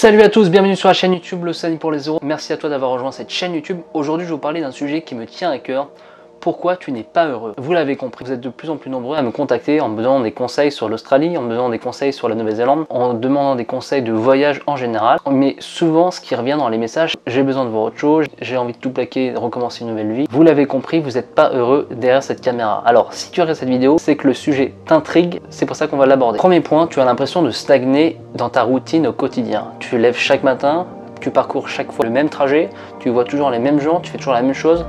Salut à tous, bienvenue sur la chaîne YouTube Le Sunny pour les euros. Merci à toi d'avoir rejoint cette chaîne YouTube. Aujourd'hui, je vais vous parler d'un sujet qui me tient à cœur. Pourquoi tu n'es pas heureux? Vous l'avez compris, vous êtes de plus en plus nombreux à me contacter en me demandant des conseils sur l'Australie, en me demandant des conseils sur la Nouvelle-Zélande, en me demandant des conseils de voyage en général. Mais souvent, ce qui revient dans les messages, j'ai besoin de voir autre chose, j'ai envie de tout plaquer, de recommencer une nouvelle vie. Vous l'avez compris, vous n'êtes pas heureux derrière cette caméra. Alors, si tu regardes cette vidéo, c'est que le sujet t'intrigue, c'est pour ça qu'on va l'aborder. Premier point, tu as l'impression de stagner dans ta routine au quotidien. Tu te lèves chaque matin, tu parcours chaque fois le même trajet, tu vois toujours les mêmes gens, tu fais toujours la même chose.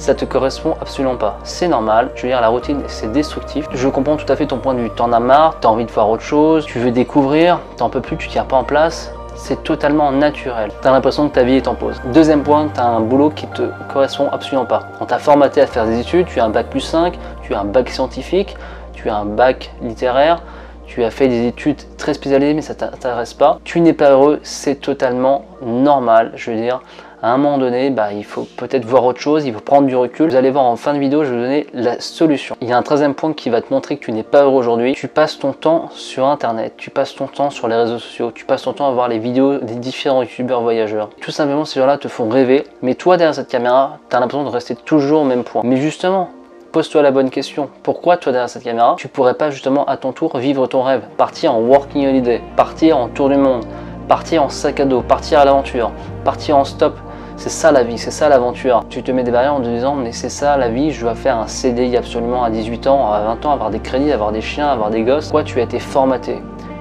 Ça te correspond absolument pas. C'est normal, je veux dire, la routine c'est destructif. Je comprends tout à fait ton point de vue. T'en as marre, t'as envie de voir autre chose, tu veux découvrir, t'en peux plus, tu tiens pas en place. C'est totalement naturel. T'as l'impression que ta vie est en pause. Deuxième point, t'as un boulot qui te correspond absolument pas. On t'a formaté à faire des études, tu as un bac+5, tu as un bac scientifique, tu as un bac littéraire, tu as fait des études très spécialisées mais ça t'intéresse pas. Tu n'es pas heureux, c'est totalement normal, je veux dire. À un moment donné, il faut peut-être voir autre chose, il faut prendre du recul. Vous allez voir en fin de vidéo, je vais vous donner la solution. Il y a un 13e point qui va te montrer que tu n'es pas heureux aujourd'hui. Tu passes ton temps sur internet, tu passes ton temps sur les réseaux sociaux, tu passes ton temps à voir les vidéos des différents youtubeurs voyageurs. Tout simplement, ces gens-là te font rêver, mais toi derrière cette caméra, tu as l'impression de rester toujours au même point. Mais justement, pose-toi la bonne question. Pourquoi toi derrière cette caméra, tu pourrais pas justement à ton tour vivre ton rêve? Partir en working holiday, partir en tour du monde, partir en sac à dos, partir à l'aventure, partir en stop. C'est ça la vie, c'est ça l'aventure. Tu te mets des barrières en te disant mais c'est ça la vie, je dois faire un CDI absolument à 18 ans, à 20 ans, avoir des crédits, avoir des chiens, avoir des gosses. Pourquoi tu as été formaté?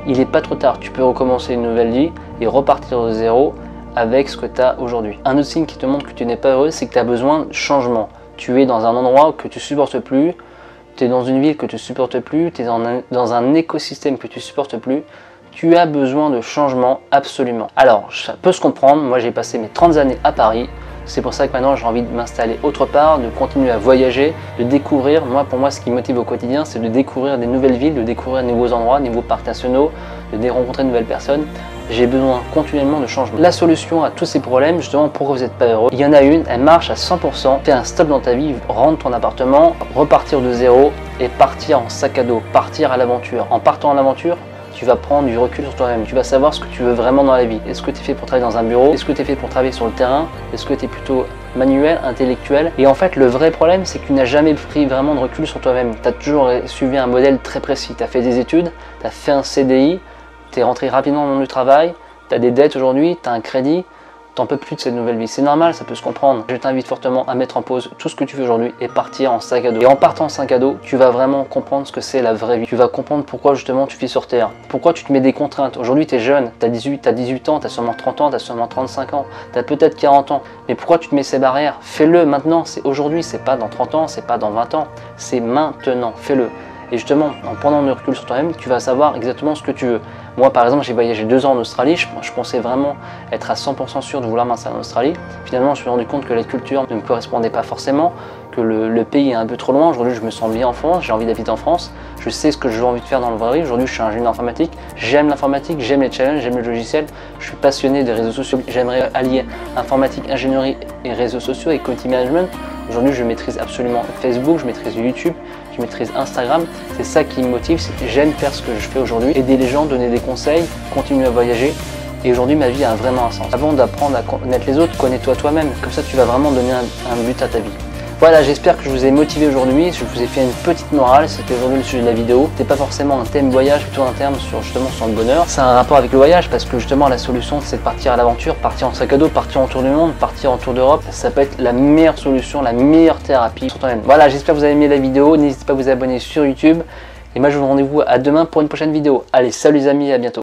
Il n'est pas trop tard, tu peux recommencer une nouvelle vie et repartir de zéro avec ce que tu as aujourd'hui. Un autre signe qui te montre que tu n'es pas heureux, c'est que tu as besoin de changement. Tu es dans un endroit que tu supportes plus, tu es dans une ville que tu supportes plus, tu es dans un écosystème que tu supportes plus. Tu as besoin de changement absolument. Alors, ça peut se comprendre, moi j'ai passé mes 30 années à Paris, c'est pour ça que maintenant j'ai envie de m'installer autre part, de continuer à voyager, de découvrir. Pour moi, ce qui me motive au quotidien, c'est de découvrir des nouvelles villes, de découvrir de nouveaux endroits, de nouveaux parcs nationaux, de rencontrer de nouvelles personnes. J'ai besoin continuellement de changement. La solution à tous ces problèmes, justement, pourquoi vous n'êtes pas heureux, il y en a une, elle marche à 100%. Fais un stop dans ta vie, rendre ton appartement, repartir de zéro et partir en sac à dos, partir à l'aventure. En partant à l'aventure, tu vas prendre du recul sur toi-même, tu vas savoir ce que tu veux vraiment dans la vie. Est-ce que tu es fait pour travailler dans un bureau? Est-ce que tu es fait pour travailler sur le terrain? Est-ce que tu es plutôt manuel, intellectuel? Et en fait, le vrai problème, c'est que tu n'as jamais pris vraiment de recul sur toi-même. Tu as toujours suivi un modèle très précis. Tu as fait des études, tu as fait un CDI, tu es rentré rapidement dans le monde du travail, tu as des dettes aujourd'hui, tu as un crédit. T'en peux plus de cette nouvelle vie, c'est normal, ça peut se comprendre. Je t'invite fortement à mettre en pause tout ce que tu fais aujourd'hui et partir en sac à dos. Et en partant en sac à dos, tu vas vraiment comprendre ce que c'est la vraie vie. Tu vas comprendre pourquoi justement tu vis sur Terre. Pourquoi tu te mets des contraintes. Aujourd'hui tu es jeune, tu as 18 ans, tu as seulement 30 ans, tu as seulement 35 ans, tu as peut-être 40 ans. Mais pourquoi tu te mets ces barrières? Fais-le maintenant, c'est aujourd'hui, c'est pas dans 30 ans, c'est pas dans 20 ans, c'est maintenant, fais-le. Et justement, en prenant du recul sur toi-même, tu vas savoir exactement ce que tu veux. Moi, par exemple, j'ai voyagé 2 ans en Australie. Je pensais vraiment être à 100% sûr de vouloir m'installer en Australie. Finalement, je me suis rendu compte que la culture ne me correspondait pas forcément, que le pays est un peu trop loin. Aujourd'hui, je me sens bien en France, j'ai envie d'habiter en France. Je sais ce que j'ai envie de faire dans le vrai. Aujourd'hui, je suis ingénieur informatique. J'aime l'informatique, j'aime les challenges, j'aime le logiciel. Je suis passionné des réseaux sociaux. J'aimerais allier informatique, ingénierie et réseaux sociaux et community management. Aujourd'hui, je maîtrise absolument Facebook, je maîtrise YouTube, je maîtrise Instagram. C'est ça qui me motive, c'est que j'aime faire ce que je fais aujourd'hui, aider les gens, donner des conseils, continuer à voyager. Et aujourd'hui, ma vie a vraiment un sens. Avant d'apprendre à connaître les autres, connais-toi toi-même. Comme ça, tu vas vraiment donner un but à ta vie. Voilà, j'espère que je vous ai motivé aujourd'hui. Je vous ai fait une petite morale. C'était aujourd'hui le sujet de la vidéo. C'était pas forcément un thème voyage, plutôt un terme sur le bonheur. C'est un rapport avec le voyage parce que justement la solution c'est de partir à l'aventure, partir en sac à dos, partir en tour du monde, partir en tour d'Europe. Ça peut être la meilleure solution, la meilleure thérapie sur toi-même. Voilà, j'espère que vous avez aimé la vidéo. N'hésitez pas à vous abonner sur YouTube. Et moi je vous donne rendez-vous à demain pour une prochaine vidéo. Allez, salut les amis, à bientôt.